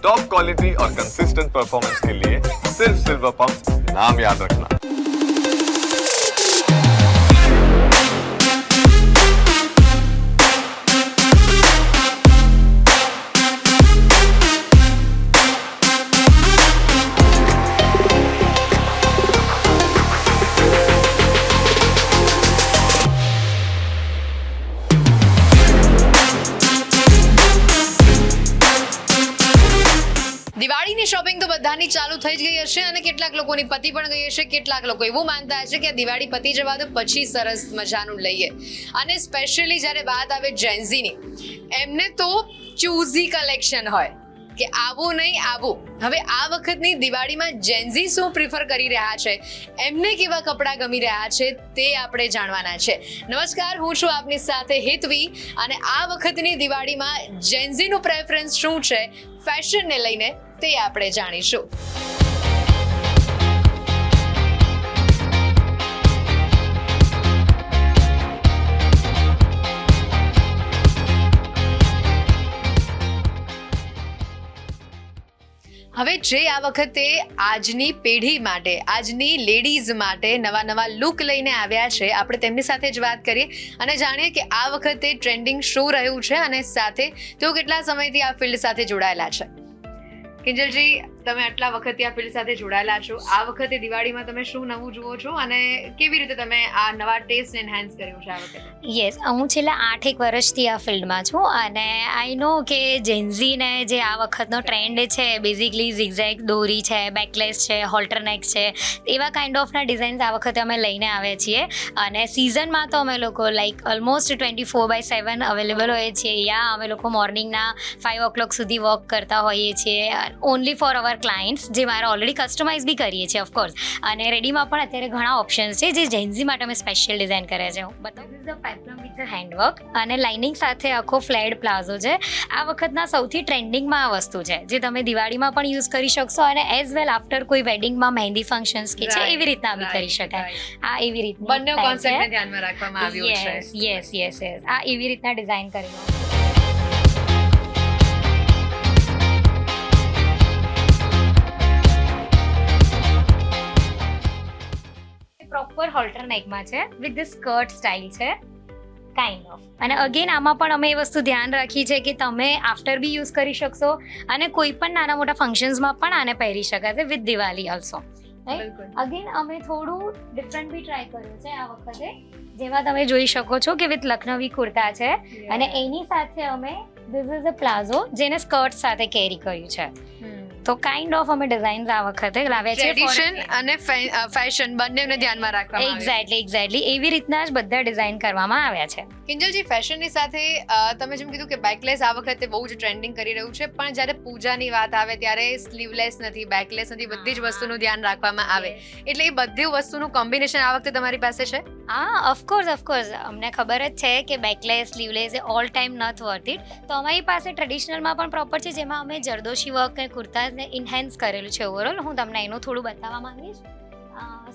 Top quality और consistent performance के लिए सिर्फ सिल्वर पंप नाम याद रखना। દિવાળીની શોપિંગ તો બધાની ચાલુ થઈ જ ગઈ હશે અને કેટલાક લોકોની પતિ પણ ગઈ હશે. કેટલાક લોકો એવું માનતા હશે કે દિવાળી પતી જવા દો પછી સરસ મજાનું લઈએ. અને સ્પેશિયલી જ્યારે વાત આવે જેન્ઝીની, એમને તો ચૂઝી કલેક્શન હોય કે આવું નહીં આવું. હવે આ વખતની દિવાળીમાં જેન્ઝી શું પ્રિફર કરી રહ્યા છે, એમને કેવા કપડાં ગમી રહ્યા છે, તે આપણે જાણવાના છે. નમસ્કાર, હું છું આપની સાથે હેતવી અને આ વખતની દિવાળીમાં જેન્ઝીનું પ્રેફરન્સ શું છે ફેશનને લઈને તે આપણે જાણીશું. હવે જે આ વખતે આજની પેઢી માટે, આજની લેડીઝ માટે નવા લુક લઈને આવ્યા છે, આપણે તેમની સાથે જ વાત કરીએ અને જાણીએ કે આ વખતે ટ્રેન્ડિંગ શું રહ્યું છે અને સાથે તેઓ કેટલા સમયથી આ ફિલ્ડ સાથે જોડાયેલા છે. કિંજલજી, તમે આટલા વખતથી આ ફિલ્ડ સાથે જોડાયેલા છો, આ વખતે દિવાળીમાં તમે શું નવું જુઓ છો અને કેવી રીતે તમે આ નવા ટેસ્ટ એન્હાન્સ કર્યું છે આ વખતે? યસ, હું છેલ્લા 8-1 વર્ષથી આ ફિલ્ડમાં છું અને આઈ નો કે જેન્ઝીને જે આ વખતનો ટ્રેન્ડ છે બેઝિકલી ઝિગઝેગ દોરી છે, બેકલેસ છે, હોલ્ટરનેક છે, એવા કાઇન્ડ ઓફના ડિઝાઇન્સ આ વખતે અમે લઈને આવ્યા છીએ. અને સિઝનમાં તો અમે લોકો લાઈક ઓલમોસ્ટ 24/7 અવેલેબલ હોઈએ છીએ. યા અમે લોકો મોર્નિંગના 5 o'clock સુધી વર્ક કરતા હોઈએ છીએ ઓનલી ફોર અવર ક્લાયન્ટ્સ, જે મારા ઓલરેડી કસ્ટમાઇઝ બી કરીએ છીએ ઓફકોર્સ. અને રેડીમાં પણ અત્યારે ઘણા ઓપ્શન્સ છે જે જેન્ઝી માટે અમે સ્પેશિયલ ડિઝાઇન કર્યા છે. હું બતાવું, this is a peplum with handwork અને લાઇનિંગ સાથે આખો ફ્લેડ પ્લાઝો છે. આ વખતના સૌથી ટ્રેન્ડિંગમાં આ વસ્તુ છે જે તમે દિવાળીમાં પણ યુઝ કરી શકશો અને એઝ વેલ આફ્ટર કોઈ વેડિંગમાં મહેંદી ફંક્શન્સ કે છે એવી રીતના બી કરી શકાય. આ એવી રીતના બંને કોન્સેપ્ટને ધ્યાનમાં રાખવામાં આવ્યું છે. યસ યસ યસ, આ એવી રીતના ડિઝાઇન કરી. પ્રોપર હોલ્ટર નેકમાં છે વિથ ધ સ્કર્ટ સ્ટાઇલ છે કાઇન્ડ ઓફ. અને અગેન આમાં પણ અમે એ વસ્તુ ધ્યાન રાખી છે કે તમે આફ્ટર બી યુઝ કરી શકશો અને કોઈ પણ નાના મોટા ફંક્શન્સમાં પણ આને પહેરી શકાશે વિથ દિવાળી ઓલ્સો. અગેન અમે થોડું ડિફરન્ટ બી ટ્રાય કર્યું છે આ વખતે, જેમાં તમે જોઈ શકો છો કે વિથ લખનવી કુર્તા છે અને એની સાથે અમે ધીસ ઇઝ અ પ્લાઝો જેને સ્કર્ટ સાથે કેરી કર્યું છે. તો કાઇન્ડ ઓફ અમે ડિઝાઇન્સ આ વખતે લાવ્યા છે. ટ્રેડિશન અને ફેશન બંનેને ધ્યાનમાં રાખવામાં એક્ઝેક્ટલી એવી રીતના જ બધા ડિઝાઇન કરવામાં આવ્યા છે. કિંજલજી, ફેશનની સાથે તમે જેમ કીધું કે બેકલેસ આ વખતે બહુ જ ટ્રેન્ડિંગ કરી રહ્યું છે, પણ જ્યારે પૂજાની વાત આવે ત્યારે સ્લીવલેસ નથી, બેકલેસ નથી, બધી જ વસ્તુનું ધ્યાન રાખવામાં આવે, એટલે એ બધી વસ્તુનું કોમ્બિનેશન આ વખતે તમારી પાસે છે? હા, ઓફકોર્સ અમને ખબર જ છે કે બેકલેસ સ્લીવલેસ એ all time not worth it. તો અમારી પાસે ટ્રેડિશનલમાં પણ પ્રોપર છે, જેમાં અમે જરદોશી વર્ક અને કુર્તાઝને ઇન્હેન્સ કરેલું છે ઓવરઓલ. હું તમને એનું થોડું બતાવવા માંગીશ.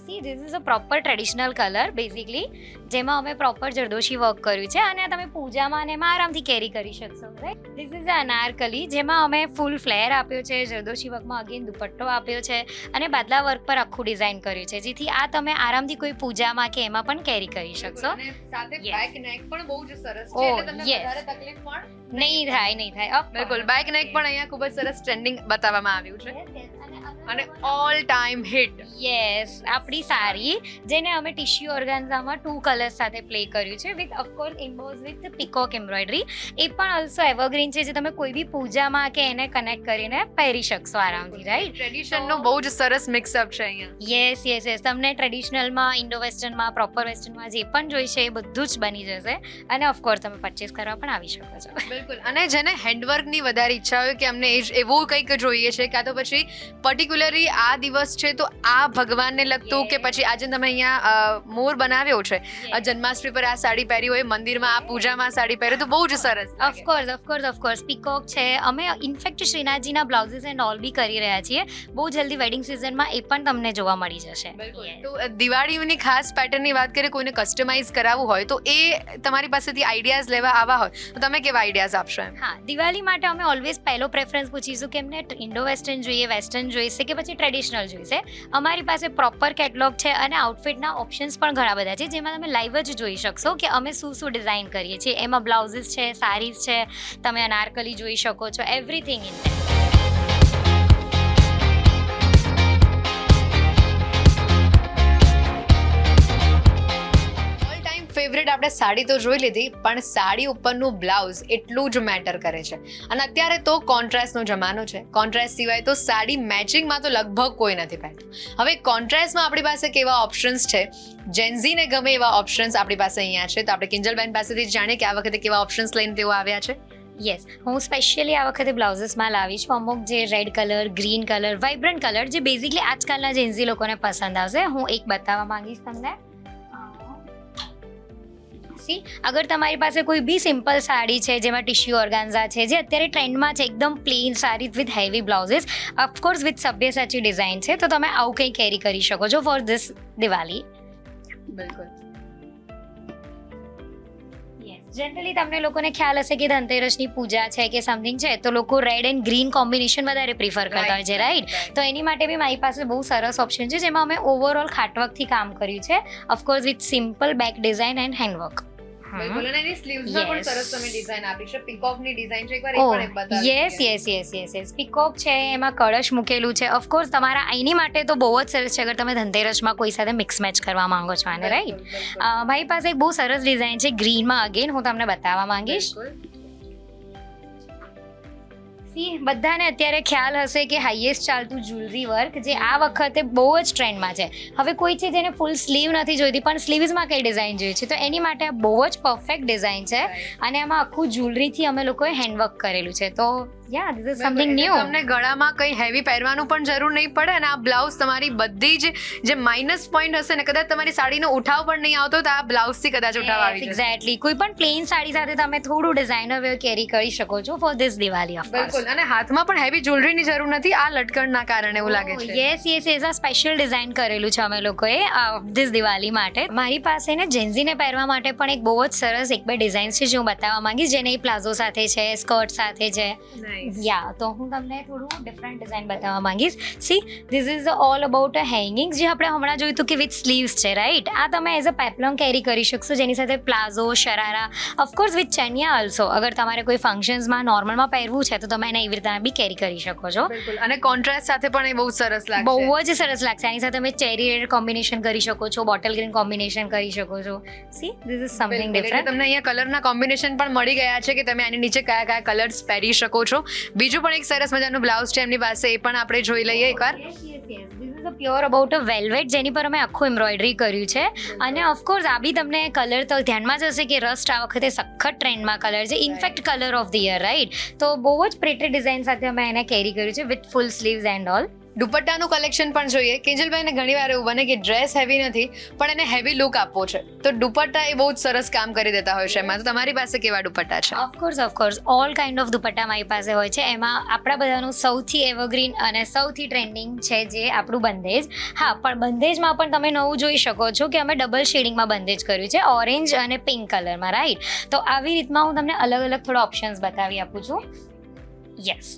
See, this is a proper traditional colour basically, જેમાં અમે પ્રોપર જરદોશી વર્ક કર્યું છે અને તમે પૂજામાં અને એમાં આરામથી કેરી કરી શકશો. રાઈટ, ધીસ ઇઝ અ અનારકલી, જેમાં અમે ફૂલ ફ્લેર આપ્યો છે, જરદોશી વર્કમાં અગેન દુપટ્ટો આપ્યો છે અને બાદલા વર્ક પર આખું ડિઝાઇન કર્યું છે, જેથી આ તમે આરામથી કોઈ પૂજામાં કે એમાં પણ કેરી કરી શકશો. અને સાથે બેક નેક પણ બહુ જ સરસ છે, એટલે તમને વધારે તકલીફ પણ નહીં થાય. બિલકુલ, બેક નેક પણ અહીંયા ખૂબ જ સરસ ટ્રેન્ડિંગ બતાવવામાં આવ્યું છે અને ઓલ ટાઈમ હિટ. યસ, આપણી સાડી જેને અમે ટિશ્યુ ઓર્ગાન્ઝામાં 2 કલર્સ સાથે પ્લે કર્યું છે with of course emboss with peacock embroidery. એ પણ ઓલ્સો એવરગ્રીન છે, જે તમે કોઈ બી પૂજામાં કે એને કનેક્ટ કરીને પહેરી શકશો આરામથી. રાઈટ, ટ્રેડિશનનો બહુ જ સરસ મિક્સઅપ છે અહીંયા. યસ, તમને ટ્રેડિશનલમાં, ઇન્ડો વેસ્ટર્નમાં, પ્રોપર વેસ્ટર્નમાં જે પણ જોઈશે એ બધું જ બની જશે અને ઓફકોર્સ તમે પરચેસ કરવા પણ આવી શકો છો. બિલકુલ. અને જેને હેન્ડવર્કની વધારે ઈચ્છા હોય કે અમને એવું કંઈક જોઈએ છે, કાં તો પછી પર્ટિક્યુલરલી આ દિવસ છે તો આ ભગવાનને લગતું કે પછી આજે તમે અહીંયા મોર બનાવ્યો છે, જન્માષ્ટમી પર આ સાડી પહેરી હોય, મંદિરમાં આ પૂજામાં સાડી પહેરી, તો બહુ જ સરસ. ઓફકોર્સ પીકોક છે. અમે ઇનફેક્ટ શ્રીનાથજીના બ્લાઉઝીસ એન્ડ ઓલ બી કરી રહ્યા છીએ. બહુ જલ્દી વેડિંગ સિઝનમાં એ પણ તમને જોવા મળી જશે. તો દિવાળીની ખાસ પેટર્નની વાત કરીએ, કોઈને કસ્ટમાઇઝ કરાવવું હોય તો એ તમારી પાસેથી આઈડિયાઝ લેવા આવા હોય તો તમે કેવા આઈડિયાઝ આઈડિયાઝ આપશો એમ. હા, દિવાળી માટે અમે ઓલવેઝ પહેલો પ્રેફરન્સ પૂછીશું કે એમને ઇન્ડો વેસ્ટર્ન જોઈએ, વેસ્ટર્ન જોઈશે કે પછી ટ્રેડિશનલ જોઈશે. અમારી પાસે પ્રોપર કેટલોગ છે અને આઉટફિટના ઓપ્શન્સ પણ ઘણા બધા છે, જેમાં તમે લાઈવ જ જોઈ શકશો કે અમે શું ડિઝાઇન કરીએ છીએ. એમાં બ્લાઉઝીસ છે, સારીઝ છે, તમે અનારકલી જોઈ શકો છો, એવરીથિંગ ઇન ધેટ. ફેવરેટ આપણે સાડી તો જોઈ લીધી, પણ સાડી ઉપરનું બ્લાઉઝ એટલું જ મેટર કરે છે. અને અત્યારે તો કોન્ટ્રાસ્ટનો જમાનો છે. કોન્ટ્રાસ્ટ સિવાય તો સાડી મેચિંગમાં તો લગભગ કોઈ નથી પહેરતું. હવે કોન્ટ્રાસ્ટમાં આપણી પાસે કેવા ઓપ્શન્સ છે, જેન્ઝીને ગમે એવા ઓપ્શન્સ આપણી પાસે અહીંયા છે. તો આપણે કિંજલબેન પાસેથી જાણીએ કે આ વખતે કેવા ઓપ્શન્સ લઈને તેઓ આવ્યા છે. યસ, હું સ્પેશિયલી આ વખતે બ્લાઉઝીસમાં લાવી છું અમુક જે red colour, green colour, vibrant colour, જે બેઝિકલી આજકાલના જેન્ઝી લોકોને પસંદ આવશે. હું એક બતાવવા માંગીશ તમને. અગર તમારી પાસે કોઈ બી સિમ્પલ સાડી છે જેમાં ટિશ્યુ ઓર્ગાન્ઝા છે, જે અત્યારે ટ્રેન્ડમાં છે, એકદમ plain sari with heavy blouses, of course with સભ્યસાચી ડિઝાઇન છે, તો તમે આવું કંઈ કેરી કરી શકો છો ફોર ધીસ દિવાળી. બિલકુલ. જનરલી તમને લોકોને ખ્યાલ હશે કે ધનતેરસની પૂજા છે કે સમથિંગ છે, તો લોકો રેડ એન્ડ ગ્રીન કોમ્બિનેશન વધારે પ્રિફર કરતા હોય છે, રાઈટ? તો એની માટે બી મારી પાસે બહુ સરસ ઓપ્શન છે, જેમાં અમે ઓવરઓલ ખાટવર્કથી કામ કર્યું છે, of course with simple back design and handwork. બિલકુલ. અને એની સ્લીવ્સમાં પણ સરસ તમે ડિઝાઇન આપી છે. પીકોકની ડિઝાઇન છે, એકવાર એ પણ બતાવો. યસ. પીકોક છે, એમાં કળશ મૂકેલું છે. ઓફકોર્સ તમારા આઈની માટે તો બહુ જ સરસ છે અગર તમે ધનતેરસમાં કોઈ સાથે મિક્સ મેચ કરવા માંગો છો આને, રાઈટ? મારી પાસે એક બહુ સરસ ડિઝાઇન છે ગ્રીનમાં, અગેન હું તમને બતાવવા માંગીશ. બધાને અત્યારે ખ્યાલ હશે કે હાઈએસ્ટ ચાલતું જ્વેલરી વર્ક જે આ વખતે બહુ જ ટ્રેન્ડમાં છે. હવે કોઈ છે જેને ફૂલ સ્લીવ નથી જોઈતી પણ સ્લીવ્સમાં કઈ ડિઝાઇન જોઈએ છે, તો એની માટે આ બહુ જ પરફેક્ટ ડિઝાઇન છે. અને આમાં આખું જ્વેલરીથી અમે લોકોએ હેન્ડવર્ક કરેલું છે. તો યા ધીસ ઇઝ સમથિંગ ન્યુ. તમને ગળામાં કંઈ હેવી પહેરવાનું પણ જરૂર નહીં પડે. અને આ બ્લાઉઝ તમારી બધી જ જે માઇનસ પોઈન્ટ હશે ને, કદાચ તમારી સાડીનો ઉઠાવ પણ નહીં આવતો, તો આ બ્લાઉઝથી કદાચ ઉઠાવ આવી જશે. એક્ઝેક્ટલી. કોઈ પણ પ્લેન સાડી સાથે તમે થોડું ડિઝાઇનર વેર કેરી કરી શકો છો for this Diwali. Of course. બિલકુલ. અને હાથમાં પણ હેવી જ્વેલરીની જરૂર નથી આ લટકણના કારણે, એવું લાગે છે. યસ. આ સ્પેશિયલ ડિઝાઇન કરેલું છે અમે લોકોએ ધીસ દિવાળી માટે. મારી પાસે ને જેન્ઝીને પહેરવા માટે પણ એક બહુ જ સરસ એક બે ડિઝાઇન્સ છે જે હું બતાવવા માંગીશ, જેને પ્લાઝો સાથે છે, સ્કર્ટ સાથે છે. યા, તો હું તમને થોડું ડિફરન્ટ ડિઝાઇન બતાવવા માંગીશ. See, this is all about a hangings, જે આપણે હમણાં જોયું હતું કે વિથ સ્લીવ્સ છે, રાઈટ? આ તમે એઝ અ પેપ્લોન કેરી કરી શકશો, જેની સાથે palazzo, sharara, of course with chaniya also. અગર તમારે કોઈ ફંક્શન્સમાં નોર્મલમાં પહેરવું છે તો તમે એને એવી રીતે બી કેરી કરી શકો છો. અને કોન્ટ્રાસ્ટ સાથે પણ એ બહુ સરસ લાગશે. બહુ જ સરસ લાગશે. આની સાથે તમે ચેરી રેડ કોમ્બિનેશન કરી શકો છો, બોટલ ગ્રીન કોમ્બિનેશન કરી શકો છો. C, this is something different. તમને અહીંયા કલરના કોમ્બિનેશન પણ મળી ગયા છે કે તમે આની નીચે કયા કયા કલર્સ પહેરી શકો છો. બીજું પણ એક સરસ મજાનું બ્લાઉઝ છે એમની પાસે, એ પણ આપણે જોઈ લઈએ એકવાર. પ્યોર અબાઉટ અ વેલ્વેટ, જેની પર અમે આખું એમ્બ્રોઇડરી કર્યું છે. અને ઓફકોર્સ આ બી તમને કલર તો ધ્યાનમાં જ હશે કે રસ્ટ આ વખતે સખત ટ્રેન્ડમાં કલર છે, in fact colour of the year, right? તો બહુ જ પ્રિટી ડિઝાઇન સાથે અમે એને કેરી કર્યું છે with full sleeves and all. દુપટ્ટાનું કલેક્શન પણ જોઈએ. કિંજલભાઈને ઘણી વાર એવું બને કે ડ્રેસ હેવી નથી પણ એને હેવી લુક આપવો છે, તો દુપટ્ટા એ બહુ જ સરસ કામ કરી દેતા હોય છે એમાં. તો તમારી પાસે કેવા દુપટ્ટા છે? Of course all kind of dupatta મારી પાસે હોય છે. એમાં આપણા બધાનું સૌથી એવરગ્રીન અને સૌથી ટ્રેન્ડિંગ છે જે આપણું બંધેજ. હા, પણ બંધેજમાં પણ તમે નવું જોઈ શકો છો કે અમે ડબલ શેડિંગમાં બંધેજ કર્યું છે, ઓરેન્જ અને પિંક કલરમાં, રાઈટ? તો આવી રીતમાં હું તમને અલગ અલગ થોડા ઓપ્શન્સ બતાવી આપું છું. યસ,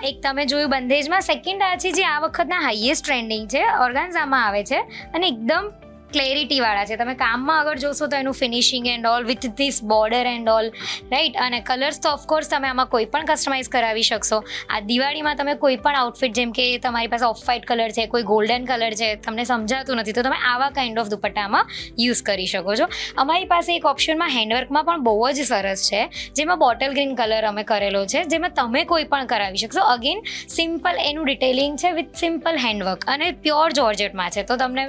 એક તમે જોયું બંધેજમાં. સેકન્ડ આ છે જે આ વખતના હાઈએસ્ટ ટ્રેન્ડિંગ છે, ઓર્ગાન્ઝામાં આવે છે અને એકદમ ક્લેરિટી વાળા છે. તમે કામમાં અગર જોશો તો એનું finishing and all with this border and all, right? અને કલર્સ તો ઓફકોર્સ તમે આમાં કોઈ પણ કસ્ટમાઇઝ કરાવી શકશો. આ દિવાળીમાં તમે કોઈ પણ આઉટફિટ, જેમ કે તમારી પાસે ઓફ વ્હાઇટ કલર છે, કોઈ ગોલ્ડન કલર છે, તમને સમજાતું નથી, તો તમે આવા કાઇન્ડ ઓફ દુપટ્ટામાં યુઝ કરી શકો છો. અમારી પાસે એક ઓપ્શનમાં હેન્ડવર્કમાં પણ બહુ જ સરસ છે, જેમાં બોટલ ગ્રીન કલર અમે કરેલો છે, જેમાં તમે કોઈ પણ કરાવી શકશો. અગેન સિમ્પલ એનું ડિટેલિંગ છે વિથ સિમ્પલ હેન્ડવર્ક અને પ્યોર જોર્જેટમાં છે. તો તમને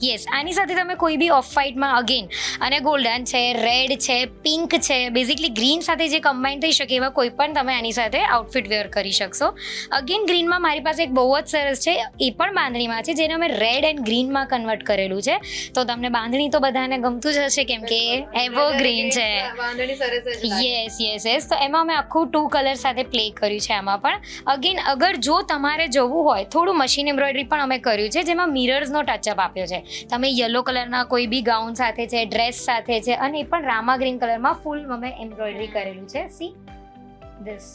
યસ, આની સાથે તમે કોઈ બી ઓફ વ્હાઇટમાં અગેન, અને ગોલ્ડન છે, રેડ છે, પિંક છે, બેઝિકલી ગ્રીન સાથે જે કમ્બાઈન થઈ શકે એવા કોઈ પણ તમે આની સાથે આઉટફિટ વેર કરી શકશો. અગેન ગ્રીનમાં મારી પાસે એક બહુ જ સરસ છે, એ પણ બાંધણીમાં છે, જેને અમે રેડ એન્ડ ગ્રીનમાં કન્વર્ટ કરેલું છે. તો તમને બાંધણી તો બધાને ગમતું જ હશે કેમ કે એવરગ્રીન છે. યસ. તો એમાં અમે આખું 2 કલર સાથે પ્લે કર્યું છે. આમાં પણ અગેન અગર જો તમારે જવું હોય થોડું મશીન એમ્બ્રોઇડરી પણ અમે કર્યું છે, જેમાં મિરર્સનો ટચઅપ આપ્યો છે. તમે યલો કલરના કોઈ બી ગાઉન સાથે છે, ડ્રેસ સાથે છે, અને એ પણ રામા ગ્રીન કલરમાં ફૂલ અમે એમ્બ્રોઇડરી કરેલું છે. See this,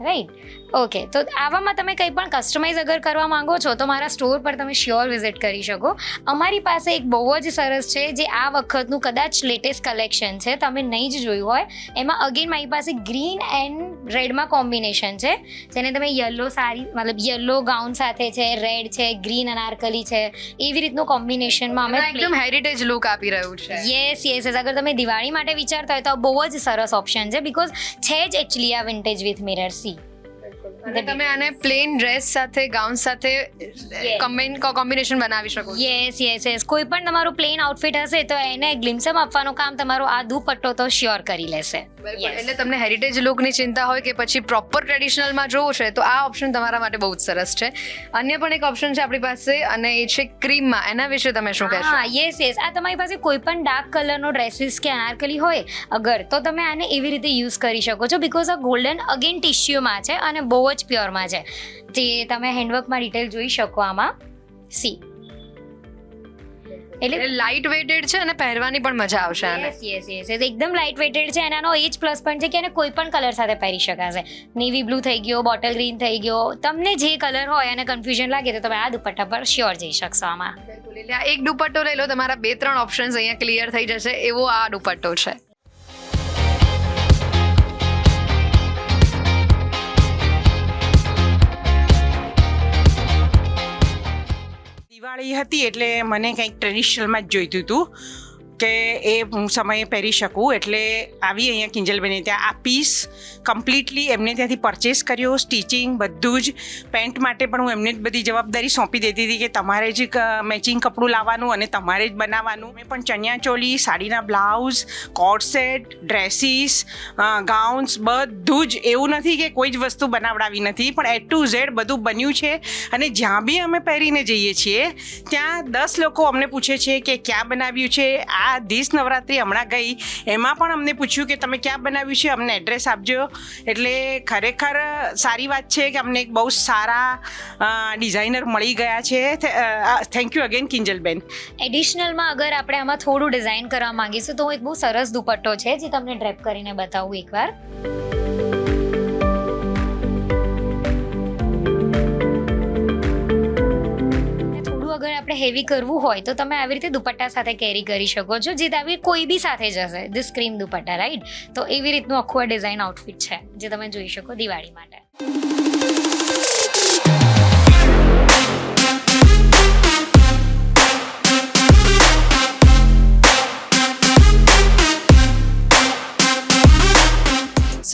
right. ઓકે, તો આવામાં તમે કંઈ પણ કસ્ટમાઇઝ અગર કરવા માંગો છો તો મારા સ્ટોર પર તમે શ્યોર વિઝિટ કરી શકો. અમારી પાસે એક બહુ જ સરસ છે જે આ વખતનું કદાચ લેટેસ્ટ કલેક્શન છે, તમે નહીં જ જોયું હોય. એમાં અગેન મારી પાસે ગ્રીન એન્ડ રેડમાં કોમ્બિનેશન છે, જેને તમે યલો સાડી મતલબ યલો ગાઉન સાથે છે, રેડ છે, ગ્રીન અનારકલી છે, એવી રીતનું કોમ્બિનેશનમાં અમે એકદમ હેરિટેજ લુક આપી રહ્યું છે. Yes yes yes. અગર તમે દિવાળી માટે વિચારતા હોય તો આ બહુ જ સરસ ઓપ્શન છે, બિકોઝ છે જ એકચ્યુઅલી આ વિન્ટેજ વિથ મિરર. સી, અને તમે આને પ્લેન ડ્રેસ સાથે ગાઉન સાથે કોમ્બિનેશન બનાવી શકો છો. Yes yes yes. કોઈ પણ તમારું પ્લેન આઉટફિટ હશે તો એને ગ્લિમ્સમ આપવાનું કામ તમારો આ દુપટ્ટો તો શ્યોર કરી લેશે. એટલે તમને હેરિટેજ લુકની ચિંતા હોય કે પછી પ્રોપર ટ્રેડિશનલમાં જોવું છે તો આ ઓપ્શન તમારા માટે બહુ જ સરસ છે. અન્ય પણ એક ઓપ્શન છે આપણી પાસે અને એ છે ક્રીમમાં. એના વિશે તમે શું કહેશો? હા, યસ યસ. આ તમારી પાસે કોઈ પણ ડાર્ક કલરનો ડ્રેસીસ કે અનારકલી હોય અગર, તો તમે આને એવી રીતે યુઝ કરી શકો છો, બિકોઝ આ ગોલ્ડન અગેન ટિશ્યુમાં છે અને બહુ જ પ્યોરમાં છે, જે તમે હેન્ડવર્કમાં ડિટેલ જોઈ શકો આમાં. સી, એટલે લાઇટ વેટેડ છે અને પહેરવાની પણ મજા આવશે આને. Yes yes yes. એકદમ લાઇટ વેટેડ છે અને આનો એ જ પ્લસ પોઈન્ટ છે કે આને કોઈ પણ કલર સાથે પહેરી શકાશે. નેવી બ્લુ થઈ ગયો, બોટલ ગ્રીન થઈ ગયો, તમને જે કલર હોય અને કન્ફ્યુઝન લાગે તો તમે આ દુપટ્ટા પર શ્યોર જઈ શકશો આમાં. એટલે આ એક દુપટ્ટો લઈ લો, તમારા 2-3 ઓપ્શન્સ અહીંયા ક્લિયર થઈ જશે, એવો આ દુપટ્ટો છે. દિવાળી હતી એટલે મને કંઈક ટ્રેડિશનલમાં જ જોઈતું હતું કે એ હું સમયે પહેરી શકું, એટલે આવી અહીંયા કિંજલબેને ત્યાં આ પીસ કમ્પ્લીટલી એમને ત્યાંથી પરચેસ કર્યો, સ્ટિચિંગ બધું જ. પેન્ટ માટે પણ હું એમને જ બધી જવાબદારી સોંપી દેતી હતી કે તમારે જ મેચિંગ કપડું લાવવાનું અને તમારે જ બનાવવાનું. મેં પણ ચણિયા ચોલી, સાડીના blouse, coat set, dresses, gowns બધું જ. એવું નથી કે કોઈ જ વસ્તુ બનાવડાવી નથી, પણ A to Z બધું બન્યું છે. અને જ્યાં બી અમે પહેરીને જઈએ છીએ ત્યાં 10 લોકો અમને પૂછે છે કે ક્યાં બનાવ્યું છે. આ ધીસ નવરાત્રિ હમણાં ગઈ એમાં પણ અમને પૂછ્યું કે તમે ક્યાં બનાવ્યું છે, અમને એડ્રેસ આપજો. એટલે ખરેખર સારી વાત છે કે અમને એક બહુ સારા ડિઝાઇનર મળી ગયા છે. થેન્ક યુ અગેન કિંજલબેન. એડિશનલમાં અગર આપણે આમાં થોડું ડિઝાઇન કરવા માંગીશું તો એક બહુ સરસ દુપટ્ટો છે જે તમને ડ્રેપ કરીને બતાવું એકવાર. અગર આપણે હેવી કરવું હોય તો તમે આવી રીતે દુપટ્ટા સાથે કેરી કરી શકો છો, જે આવી કોઈ બી સાથે જશે. This cream dupatta, right. તો એવી રીતનું આખું આ ડિઝાઇન આઉટફિટ છે જે તમે જોઈ શકો દિવાળી માટે.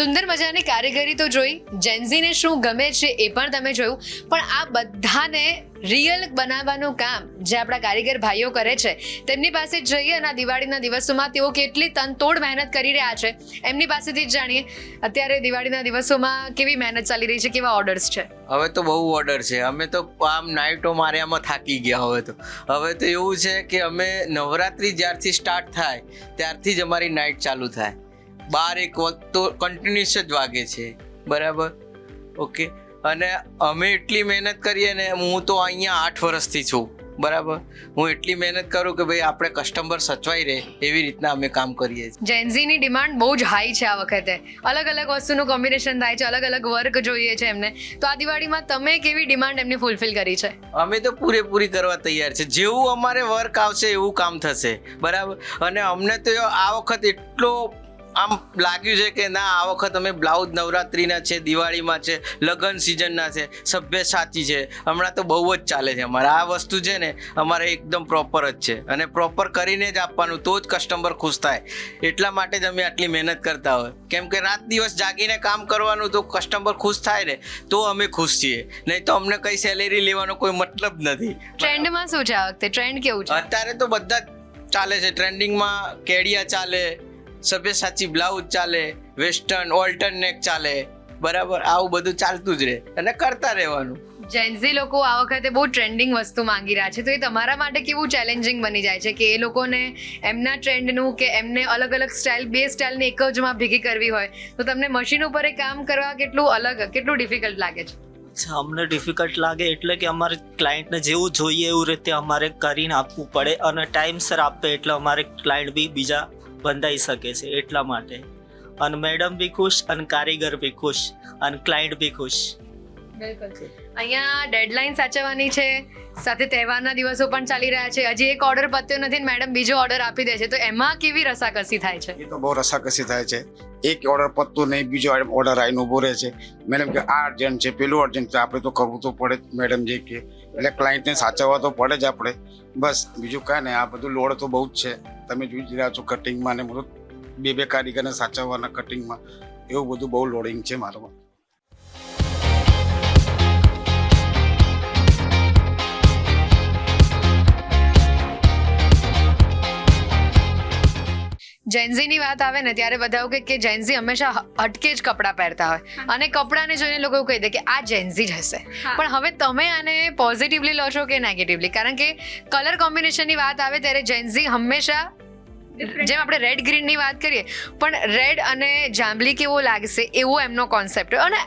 સુંદર મજાની કારીગરી તો જોઈ, જેન્ઝીને શું ગમે છે એ પણ તમે જોયું, પણ આ બધાને રિયલ બનાવવાનું કામ જે આપણા કારીગર ભાઈઓ કરે છે તેમની પાસે જઈએ અને આ દિવાળીના દિવસોમાં તેઓ કેટલી તનતોડ મહેનત કરી રહ્યા છે એમની પાસેથી જ જાણીએ. અત્યારે દિવાળીના દિવસોમાં કેવી મહેનત ચાલી રહી છે, કેવા ઓર્ડર્સ છે? હવે તો બહુ ઓર્ડર છે. અમે તો આમ નાઇટો માર્યામાં થાકી ગયા. હવે તો એવું છે કે અમે નવરાત્રિ જ્યારથી સ્ટાર્ટ થાય ત્યારથી જ અમારી નાઇટ ચાલુ થાય. 12-1 વખત તો કન્ટિન્યુઅસ જ વાગે છે, બરાબર. ઓકે. અને અમે એટલી મહેનત કરીએ ને, હું તો અહીંયા 8 વર્ષથી છું, બરાબર. હું એટલી મહેનત કરું કે ભાઈ આપણે કસ્ટમર સચવાઈ રહે એવી રીતના અમે કામ કરીએ છીએ. જેન્ઝીની ડિમાન્ડ બહુ જ હાઈ છે આ વખતે. અલગ અલગ વસ્તુનું કોમ્બિનેશન થાય છે, અલગ અલગ વર્ક જોઈએ છે એમને. તો આ દિવાળીમાં તમે કેવી ડિમાન્ડ એમની ફૂલફિલ કરી છે? અમે તો પૂરેપૂરી કરવા તૈયાર છે. જેવું અમારે વર્ક આવશે એવું કામ થશે, બરાબર. અને અમને તો આ વખત એટલો આમ લાગ્યું છે કે ના, આ વખત અમે બ્લાઉઝ નવરાત્રિના છે, દિવાળીમાં છે, લગ્ન સિઝનના છે, સભ્યસાચી છે, હમણાં તો બહુ જ ચાલે છે અમારે. આ વસ્તુ છે ને અમારે એકદમ પ્રોપર જ છે અને પ્રોપર કરીને જ આપવાનું, તો જ કસ્ટમર ખુશ થાય. એટલા માટે જ અમે આટલી મહેનત કરતા હોય, કેમ કે રાત દિવસ જાગીને કામ કરવાનું, તો કસ્ટમર ખુશ થાય ને તો અમે ખુશ છીએ. નહીં તો અમને કઈ સેલેરી લેવાનો કોઈ મતલબ નથી. ટ્રેન્ડમાં શું છે આ વખતે? ટ્રેન્ડ કેવું છે અત્યારે? તો બધા ચાલે છે ટ્રેન્ડિંગમાં. કેડિયા ચાલે, સભ્યસાચી બ્લાઉઝ ચાલે, વેસ્ટર્ન ઓલ્ટરનેટ ચાલે, બરાબર. આવું બધું ચાલતું જ રહે અને કરતા રહેવાનું. જેન્ઝી લોકો આ વખતે બહુ ટ્રેન્ડિંગ વસ્તુ માંગી રહ્યા છે, તો એ તમારા માટે કેવું ચેલેન્જિંગ બની જાય છે કે એ લોકોને એમના ટ્રેન્ડનું કે એમને અલગ અલગ સ્ટાઇલ, બે સ્ટાઇલને એક જમાં ભેગી કરવી હોય તો તમને મશીન ઉપર એ કામ કરવા કેટલું ડિફિકલ્ટ લાગે છે? અમને ડિફિકલ્ટ લાગે એટલે કે અમારે ક્લાયન્ટને જેવું જોઈએ એવું રીતે અમારે કરીને આપવું પડે, અને ટાઈમસર આપે એટલે અમારે ક્લાયન્ટ બી બીજા બંધાઈ શકે છે એટલા માટે. અને મેડમ બી ખુશ અને કારીગર બી ખુશ અને ક્લાયન્ટ બી ખુશ. બિલકુલ. અહીંયા ડેડલાઇન સાચવવાની છે, સાથે તહેવારના દિવસો પણ ચાલી રહ્યા છે, હજી એક ઓર્ડર પત્યો નથી ને મેડમ બીજો ઓર્ડર આપી દે છે, તો એમાં કેવી રસાકસી થાય છે? એ તો બહુ રસાકસી થાય છે. એક ઓર્ડર પતતું નહીં, બીજો ઓર્ડર આવીને ઊભો રહે છે. મેડમ કે આ અર્જન્ટ છે, પેલું અર્જન્ટ છે, આપણે તો કરવું તો પડે જ મેડમ જે કે, એટલે ક્લાયન્ટને સાચવવા તો પડે જ આપણે. બસ બીજું કાંઈ નહીં, આ બધું લોડ તો બહુ જ છે. તમે જોઈ જ રહ્યા છો કટિંગમાં ને બધું, બે કારીગરને સાચવવાના કટિંગમાં, એવું બધું બહુ લોડિંગ છે મારામાં. જેન્ઝીની વાત આવે ને ત્યારે બધા એવું કહે કે જેન્ઝી હંમેશા હટકે જ કપડાં પહેરતા હોય અને કપડાને જોઈને લોકો એવું કહી દે કે આ જેન્ઝી જ હશે. પણ હવે તમે આને પોઝિટિવલી લો છો કે નેગેટિવલી? કારણ કે કલર કોમ્બિનેશનની વાત આવે ત્યારે જેન્ઝી હંમેશા, જેમ આપણે રેડ ગ્રીનની વાત કરીએ, પણ રેડ અને જાંબલી કેવો લાગશે એવો એમનો કોન્સેપ્ટ હોય અને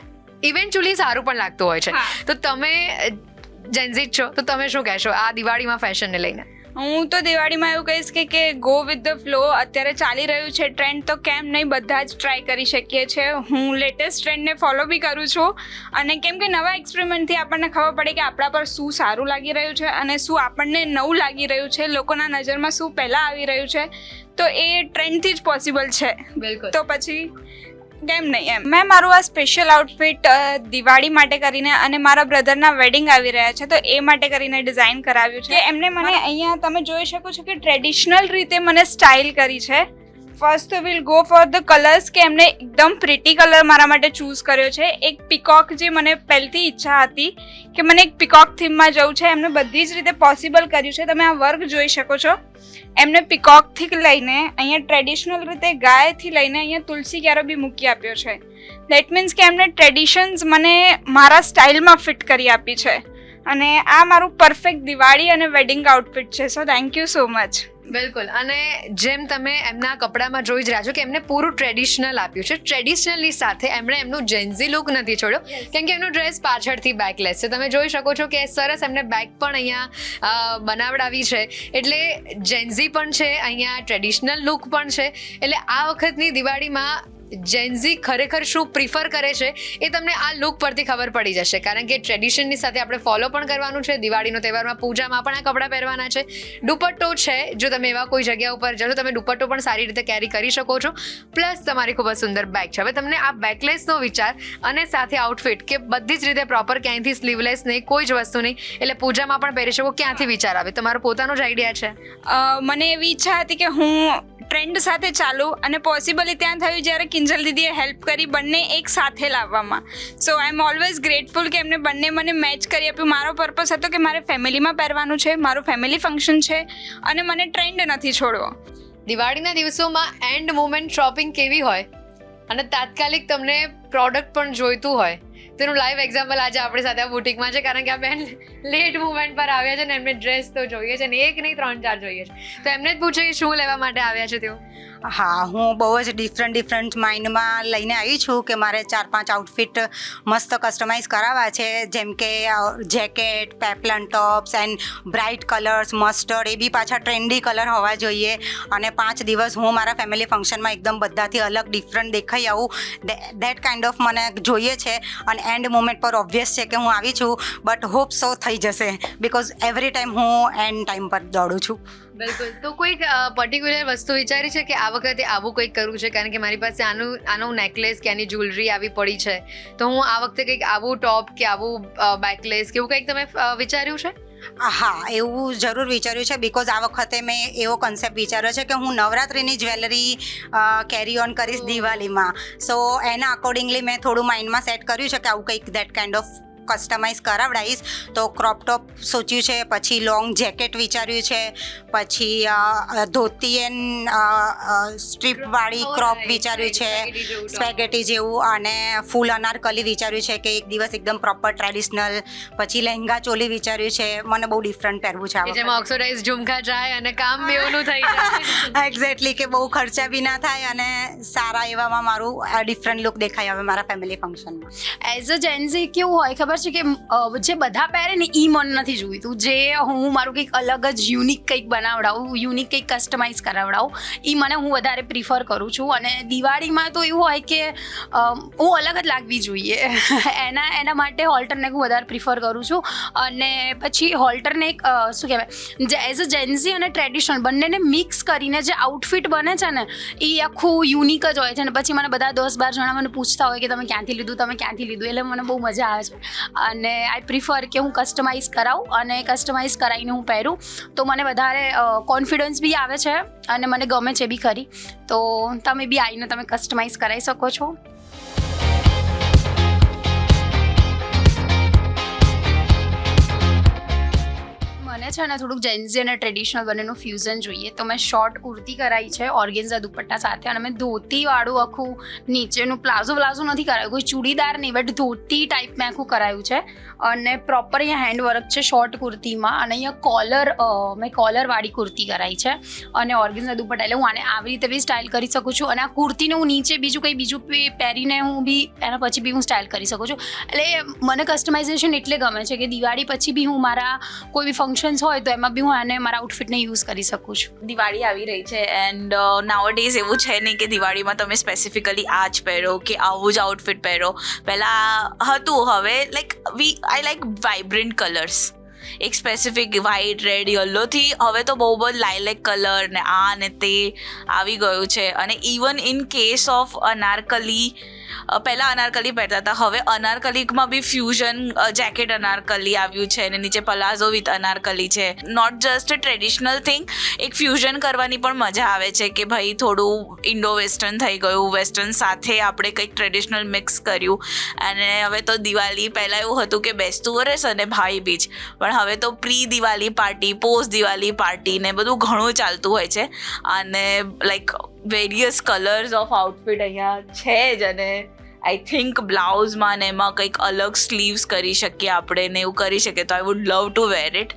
ઇવેન્ચ્યુઅલી સારું પણ લાગતું હોય છે. તો તમે જેન્ઝી જ છો, તો તમે શું કહેશો આ દિવાળીમાં ફેશનને લઈને? હું તો દિવાળીમાં એવું કહીશ કે ગો વિથ ધ ફ્લો. અત્યારે ચાલી રહ્યું છે ટ્રેન્ડ, તો કેમ નહીં બધા જ ટ્રાય કરી શકીએ છીએ. હું લેટેસ્ટ ટ્રેન્ડને ફોલો બી કરું છું, અને કેમ કે નવા એક્સપેરિમેન્ટથી આપણને ખબર પડે કે આપણા પર શું સારું લાગી રહ્યું છે અને શું આપણને નવું લાગી રહ્યું છે, લોકોના નજરમાં શું પહેલાં આવી રહ્યું છે, તો એ ટ્રેન્ડથી જ પોસિબલ છે. બિલકુલ. તો પછી કેમ નહીં એમ. મેં મારું આ સ્પેશિયલ આઉટફિટ દિવાળી માટે કરીને અને મારા બ્રધરના વેડિંગ આવી રહ્યા છે તો એ માટે કરીને ડિઝાઇન કરાવ્યું છે. એમને મને અહીંયા તમે જોઈ શકો છો કે ટ્રેડિશનલ રીતે મને સ્ટાઇલ કરી છે. ફર્સ્ટ તો will go for the colours, કે એમને એકદમ પ્રિટી કલર મારા માટે ચૂઝ કર્યો છે. એક પિકોક, જે મને પહેલથી ઈચ્છા હતી કે મને એક પિકોક થીમમાં જવું છે, એમને બધી જ રીતે પોસિબલ કર્યું છે. તમે આ વર્ક જોઈ શકો છો. એમને પિકોકથી લઈને અહીંયા ટ્રેડિશનલ રીતે ગાયથી લઈને અહીંયા તુલસી ક્યારો બી મૂકી આપ્યો છે. દેટ મીન્સ કે એમને ટ્રેડિશન્સ મને મારા સ્ટાઇલમાં ફિટ કરી આપી છે, અને આ મારું પરફેક્ટ દિવાળી અને વેડિંગ આઉટફિટ છે. So thank you so much. બિલકુલ. અને જેમ તમે એમના કપડામાં જોઈ જ રહ્યા છો કે એમને પૂરું ટ્રેડિશનલ આપ્યું છે, ટ્રેડિશનલની સાથે એમણે એમનું જેન્ઝી લુક નથી છોડ્યો, કેમ કે એમનું ડ્રેસ પાછળથી બેકલેસ છે. તમે જોઈ શકો છો કે સરસ એમને બેક પણ અહીંયા બનાવડાવી છે, એટલે જેન્ઝી પણ છે, અહીંયા ટ્રેડિશનલ લુક પણ છે. એટલે આ વખતની દિવાળીમાં જેન્ઝી ખરેખર શું પ્રિફર કરે છે એ તમને આ લુક પરથી ખબર પડી જશે, કારણ કે ટ્રેડિશનની સાથે આપણે ફોલો પણ કરવાનું છે. દિવાળીનો તહેવારમાં પૂજામાં પણ આ કપડાં પહેરવાના છે. દુપટ્ટો છે, જો તમે એવા કોઈ જગ્યા ઉપર જશો તમે દુપટ્ટો પણ સારી રીતે કેરી કરી શકો છો. પ્લસ તમારી ખૂબ જ સુંદર બેક છે. હવે તમને આ બેકલેસનો વિચાર અને સાથે આઉટફિટ કે બધી જ રીતે પ્રોપર, ક્યાંયથી સ્લીવલેસ નહીં, કોઈ જ વસ્તુ નહીં, એટલે પૂજામાં પણ પહેરી શકો, ક્યાંથી વિચાર આવે? તમારો પોતાનો જ આઈડિયા છે? મને એવી ઈચ્છા હતી કે હું ટ્રેન્ડ સાથે ચાલુ, અને પોસિબલી ત્યાં થયું જ્યારે કિંજલ દીદીએ હેલ્પ કરી બંને એક સાથે લાવવામાં. સો આઈ એમ ઓલવેઝ ગ્રેટફુલ કે એમને બંને મને મેચ કરી આપ્યું. મારો પર્પસ હતો કે મારે ફેમિલીમાં પહેરવાનું છે, મારું ફેમિલી ફંક્શન છે, અને મને ટ્રેન્ડ નથી છોડવો. દિવાળીના દિવસોમાં એન્ડ મોમેન્ટ શોપિંગ કેવી હોય અને તાત્કાલિક તમને પ્રોડક્ટ પણ જોઈતું હોય, તેનું લાઈવ એક્ઝામ્પલ આજે આપણી સાથે આ બુટિકમાં છે, કારણ કે આ બેન લેટ મુવમેન્ટ પર આવ્યા છે ને એમને ડ્રેસ તો જોઈએ છે ને, એક નહીં 3-4 જોઈએ છે. તો એમને જ પૂછે કે શું લેવા માટે આવ્યા છે તેઓ? હા, હું બહુ જ ડિફરન્ટ માઇન્ડમાં લઈને આવી છું કે મારે 4-5 આઉટફિટ મસ્ત કસ્ટમાઇઝ કરાવવા છે, જેમ કે jacket, peplum tops and bright colours, mustard, એ બી પાછા ટ્રેન્ડી કલર હોવા જોઈએ. અને 5 દિવસ હું મારા ફેમિલી ફંક્શનમાં એકદમ બધાથી અલગ ડિફરન્ટ દેખાઈ આવું, દેટ કાઇન્ડ ઓફ મને જોઈએ છે. અને એન્ડ મોમેન્ટ પર ઓબ્વિયસ છે કે હું આવી છું, બટ હોપ સો થઈ જશે, બિકોઝ એવરી ટાઈમ હું એન્ડ ટાઈમ પર દોડું છું. બિલકુલ. તો કોઈક પર્ટિક્યુલર વસ્તુ વિચારી છે કે આ વખતે આવું કંઈક કરવું છે, કારણ કે મારી પાસે આનું નેકલેસ કે આની જ્વેલરી આવી પડી છે, તો હું આ વખતે કંઈક આવું ટોપ કે આવું બેકલેસ કે એવું કંઈક તમે વિચાર્યું છે? હા, એવું જરૂર વિચાર્યું છે, બિકોઝ આ વખતે મેં એવો કન્સેપ્ટ વિચાર્યો છે કે હું નવરાત્રિની જ્વેલરી કેરી ઓન કરીશ દિવાળીમાં. સો એના અકોર્ડિંગલી મેં થોડું માઇન્ડમાં સેટ કર્યું છે કે આવું કંઈક દેટ કાઇન્ડ ઓફ કસ્ટમાઇઝ કરાવડાવીશ. તો ક્રોપ ટોપ સોચ્યું છે, પછી લોંગ જેકેટ વિચાર્યું છે, પછી ધોતી એન્ડ સ્ટ્રીપવાળી ક્રોપ વિચાર્યું છે, સ્પેગેટી જેવું, અને ફૂલ અનારકલી વિચાર્યું છે કે એક દિવસ એકદમ પ્રોપર ટ્રેડિશનલ. પછી લહેંગા ચોલી વિચાર્યું છે, મને બહુ ડિફરન્ટ પહેરવું છે જેમાં ઓક્સિડાઇઝ ઝુમકા જાય અને કામ બેવનું થઈ જાય. એક્ઝેક્ટલી, કે બહુ ખર્ચા બી ના થાય અને સારા એવામાં મારું ડિફરન્ટ લુક દેખાય હવે મારા ફેમિલી ફંક્શનમાં. એઝ અ જેન્ઝી કેવું હોય ખબર ખબર છે કે જે બધા પહેરે ને એ મને નથી જોઈતું. જે હું મારું કંઈક અલગ જ યુનિક કંઈક બનાવડાવું, યુનિક કંઈક કસ્ટમાઇઝ કરાવડાવું, એ મને હું વધારે પ્રિફર કરું છું. અને દિવાળીમાં તો એવું હોય કે હું અલગ જ લાગવી જોઈએ એના માટે હોલ્ટરનેક હું વધારે પ્રિફર કરું છું. અને પછી હોલ્ટરનેક શું કહેવાય, એઝ અ જેન્ઝી અને ટ્રેડિશનલ બંનેને મિક્સ કરીને જે આઉટફિટ બને છે ને એ આખું યુનિક જ હોય છે. અને પછી મને બધા 10-12 જણા મને પૂછતા હોય કે તમે ક્યાંથી લીધું, એટલે મને બહુ મજા આવે છે. અને આઈ પ્રિફર કે હું કસ્ટમાઇઝ કરાવું અને કસ્ટમાઇઝ કરાવીને હું પહેરું તો મને વધારે કોન્ફિડન્સ બી આવે છે અને મને ગમે છે બી ખરી. તો તમે બી આવીને તમે કસ્ટમાઇઝ કરાવી શકો છો. મને છે ને થોડુંક જેન્ઝી અને ટ્રેડિશનલ બંનેનું ફ્યુઝન જોઈએ, તો મેં શોર્ટ કુર્તી કરાવી છે ઓર્ગેન્ઝા દુપટ્ટા સાથે. અને મેં ધોતીવાળું આખું નીચેનું પ્લાઝો નથી કરાવ્યું, કોઈ ચૂડીદાર નહીં, બટ ધોતી ટાઈપ મેં આખું કરાવ્યું છે. અને પ્રોપર અહીંયા હેન્ડવર્ક છે શોર્ટ કુર્તીમાં. અને અહીંયા મેં કોલરવાળી કુર્તી કરાવી છે અને ઓર્ગેન્ઝા દુપટ્ટા. એટલે હું આને આવી રીતે બી સ્ટાઇલ કરી શકું છું. અને આ કુર્તીને હું નીચે બીજું પહેરીને હું બી એના પછી બી હું સ્ટાઇલ કરી શકું છું. એટલે મને કસ્ટમાઇઝેશન એટલે ગમે છે કે દિવાળી પછી બી હું મારા કોઈ બી ફંક્શન્સ હોય તો એમાં બી હું આને મારા આઉટફિટને યુઝ કરી શકું છું. દિવાળી આવી રહી છે એન્ડ નાઉઅડેઝ એવું છે નહીં કે દિવાળીમાં તમે સ્પેસિફિકલી આ જ પહેરો કે આવું જ આઉટફિટ પહેરો. પહેલાં હતું, હવે આઈ લાઈક વાઇબ્રન્ટ કલર્સ. એક સ્પેસિફિક વ્હાઇટ, રેડ, યલોથી હવે તો બહુ લાઇલેક કલર ને આ ને તે આવી ગયું છે. અને even in case of anarkali, પહેલાં અનારકલી પહેરતા હતા, હવે અનારકલીમાં બી ફ્યુઝન જેકેટ અનારકલી આવ્યું છે અને નીચે પલાઝો વિથ અનારકલી છે. Not just a traditional thing, એક ફ્યુઝન કરવાની પણ મજા આવે છે કે ભાઈ થોડું ઇન્ડો વેસ્ટર્ન થઈ ગયું, વેસ્ટર્ન સાથે આપણે કંઈક ટ્રેડિશનલ મિક્સ કર્યું. અને હવે તો દિવાળી, પહેલાં એવું હતું કે બેસતું વરસ અને ભાઈ બીજ, પણ હવે તો pre Diwali party, post Diwali party ને બધું ઘણું ચાલતું હોય છે. અને like various colours of outfit અહીંયા છે જ. અને આઈ થિંક બ્લાઉઝમાં ને એમાં કંઈક અલગ સ્લીવ્સ કરી શકીએ આપણે ને એવું કરી શકીએ, તો I would love to wear it.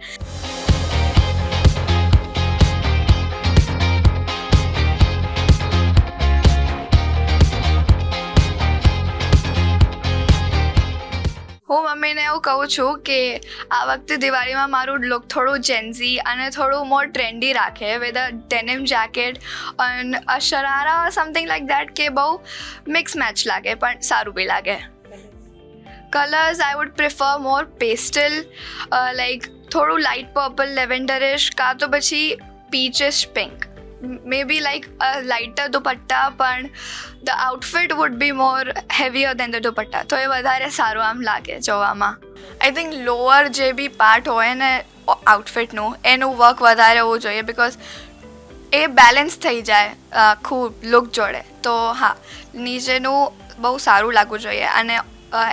હું મમ્મીને એવું કહું છું કે આ વખતે દિવાળીમાં મારું લુક થોડું જેન્ઝી અને થોડું મોર ટ્રેન્ડી રાખે, વિથ અ ડેનિમ જેકેટ અને a sharara or something like that, કે બહુ મિક્સ મેચ લાગે પણ સારું બી લાગે. Colours I would prefer more pastel, like થોડું લાઇટ પર્પલ, લેવેન્ડરિશ, કાં તો પછી peachish pink. maybe like a lighter dupatta, પણ the outfit would be more heavier than the dupatta, તો એ વધારે સારું આમ લાગે જોવામાં. આઈ થિંક લોઅર જે બી પાર્ટ હોય ને આઉટફિટનું, એનું વર્ક વધારે હોવું જોઈએ, બિકોઝ એ બેલેન્સ થઈ જાય આખું લુક જોડે. તો હા, નીચેનું બહુ સારું લાગવું જોઈએ અને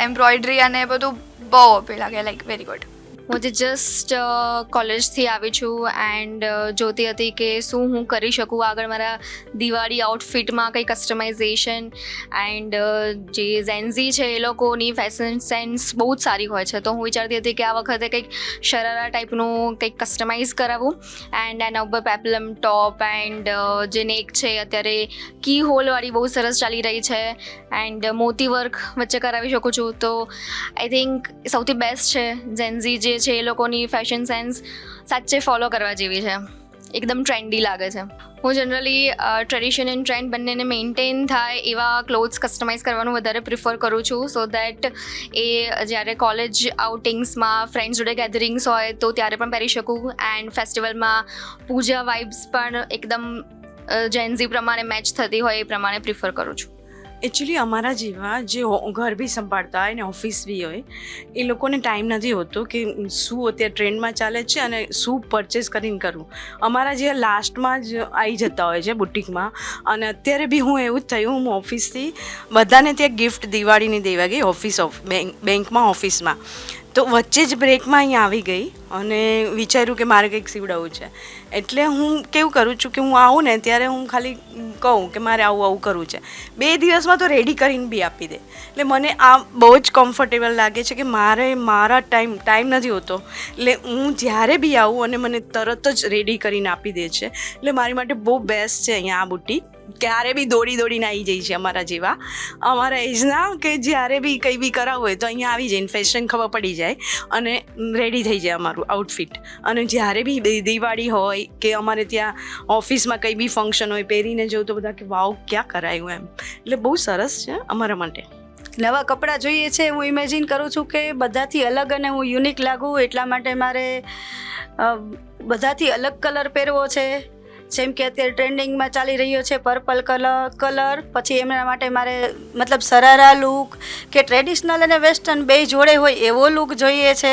એમ્બ્રોઇડરી અને બધું બહુ ઓપી લાગે, લાઈક વેરી ગુડ. હું જે જસ્ટ કોલેજથી આવી છું એન્ડ જોતી હતી કે શું હું કરી શકું આગળ મારા દિવાળી આઉટફિટમાં કંઈ કસ્ટમાઇઝેશન. એન્ડ જે ઝેન્ઝી છે એ લોકોની ફેશન સેન્સ બહુ જ સારી હોય છે, તો હું વિચારતી હતી કે આ વખતે કંઈક શરારા ટાઈપનું કંઈક કસ્ટમાઇઝ કરાવું. એન્ડ એના ઉપર પેપ્લમ ટોપ એન્ડ જે નેક છે અત્યારે કી હોલવાળી બહુ સરસ ચાલી રહી છે, એન્ડ મોતી વર્ક વચ્ચે કરાવી શકું છું. તો આઈ થિંક સૌથી બેસ્ટ છે ઝેન્ઝી જે છે એ લોકોની ફેશન સેન્સ સાચે ફોલો કરવા જેવી છે, એકદમ ટ્રેન્ડી લાગે છે. હું જનરલી ટ્રેડિશન એન્ડ ટ્રેન્ડ બંનેને મેન્ટેન થાય એવા ક્લોથ્સ કસ્ટમાઇઝ કરવાનું વધારે પ્રિફર કરું છું, સો દેટ એ જ્યારે કોલેજ આઉટિંગ્સમાં ફ્રેન્ડ્સ જોડે ગેધરિંગ્સ હોય તો ત્યારે પણ પહેરી શકું, એન્ડ ફેસ્ટિવલમાં પૂજા વાઇબ્સ પણ એકદમ જેન્ઝી પ્રમાણે મેચ થતી હોય એ પ્રમાણે પ્રિફર કરું છું. એકચ્યુઅલી અમારા જેવા જે ઘર બી સંભાળતા હોય ને ઓફિસ બી હોય, એ લોકોને ટાઈમ નથી હોતો કે શું અત્યારે ટ્રેન્ડમાં ચાલે છે અને શું પરચેસ કરીને કરવું. અમારા જે લાસ્ટમાં જ આવી જતા હોય છે બુટિકમાં. અને અત્યારે બી હું એવું જ થયું, હું ઓફિસથી બધાને ત્યાં ગિફ્ટ દિવાળીની દેવા ગઈ બેંકમાં ઓફિસમાં. તો વચ્ચે જ બ્રેકમાં અહીંયા આવી ગઈ અને વિચાર્યું કે મારે કંઈક સીવડાવવું છે. એટલે હું કેવું કરું છું કે હું આવું ને ત્યારે હું ખાલી કહું કે મારે આવું કરવું છે, 2 દિવસમાં તો રેડી કરીને બી આપી દે. એટલે મને આ બહુ જ કમ્ફર્ટેબલ લાગે છે કે મારા ટાઈમ નથી હોતો, એટલે હું જ્યારે બી આવું અને મને તરત જ રેડી કરીને આપી દે છે. એટલે મારી માટે બહુ બેસ્ટ છે અહીંયા આ બુટીક. ક્યારે બી દોડીને આવી જાય છે અમારા જેવા અમારા એજના, કે જ્યારે બી કંઈ બી કરાવવું હોય તો અહીંયા આવી જઈને ફેશન ખબર પડી જાય અને રેડી થઈ જાય અમારું આઉટફિટ. અને જ્યારે બી દિવાળી હોય કે અમારે ત્યાં ઓફિસમાં કંઈ બી ફંક્શન હોય, પહેરીને જવું તો બધા કે વાવ ક્યાં કરાયું એમ. એટલે બહુ સરસ છે અમારા માટે. નવા કપડાં જોઈએ છે, હું ઇમેજિન કરું છું કે બધાથી અલગ અને હું યુનિક લાગું, એટલા માટે મારે બધાથી અલગ કલર પહેરવો છે. જેમ કે અત્યારે ટ્રેન્ડિંગમાં ચાલી રહ્યો છે પર્પલ કલર, પછી એમના માટે મારે મતલબ સરારા લુક કે ટ્રેડિશનલ અને વેસ્ટર્ન બે જોડે હોય એવો લુક જોઈએ છે.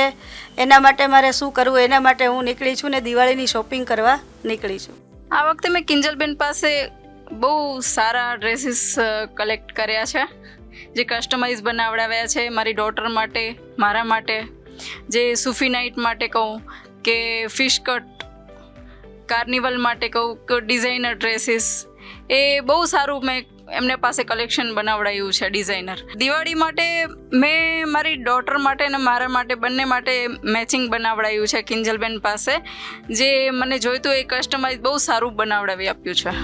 એના માટે મારે શું કરવું, એના માટે હું નીકળી છું ને દિવાળીની શોપિંગ કરવા નીકળી છું. આ વખતે મેં કિંજલબેન પાસે બહુ સારા ડ્રેસીસ કલેક્ટ કર્યા છે, જે કસ્ટમાઇઝ બનાવડાવ્યા છે મારી ડોટર માટે, મારા માટે. જે સૂફી નાઇટ માટે કહું કે ફિશ કટ, કાર્નિવલ માટે કહું કે ડિઝાઇનર ડ્રેસીસ, એ બહુ સારું મેં એમને પાસે કલેક્શન બનાવડાવ્યું છે ડિઝાઇનર. દિવાળી માટે મેં મારી ડોટર માટે અને મારા માટે બંને માટે મેચિંગ બનાવડાવ્યું છે કિંજલબેન પાસે. જે મને જોઈતું એ કસ્ટમાઇઝ બહુ સારું બનાવડાવી આપ્યું છે.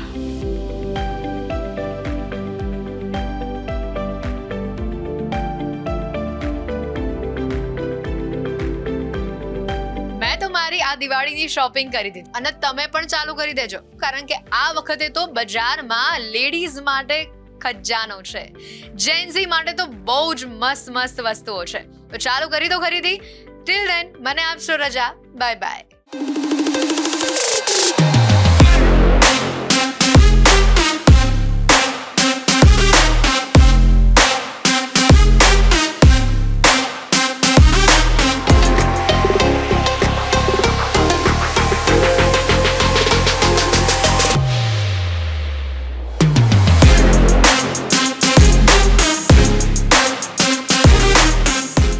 મારી આ દિવાળીની શોપિંગ કરી દીધી અને તમે પણ ચાલુ કરી દેજો, કારણ કે આ વખતે તો બજારમાં લેડીઝ માટે ખજાનો છે, જેન્ઝી માટે તો બહુ જ મસ્ત વસ્તુઓ છે. તો ચાલુ કરી દો ખરીદી. ટિલ ધેન મને આપશો રજા. Bye bye.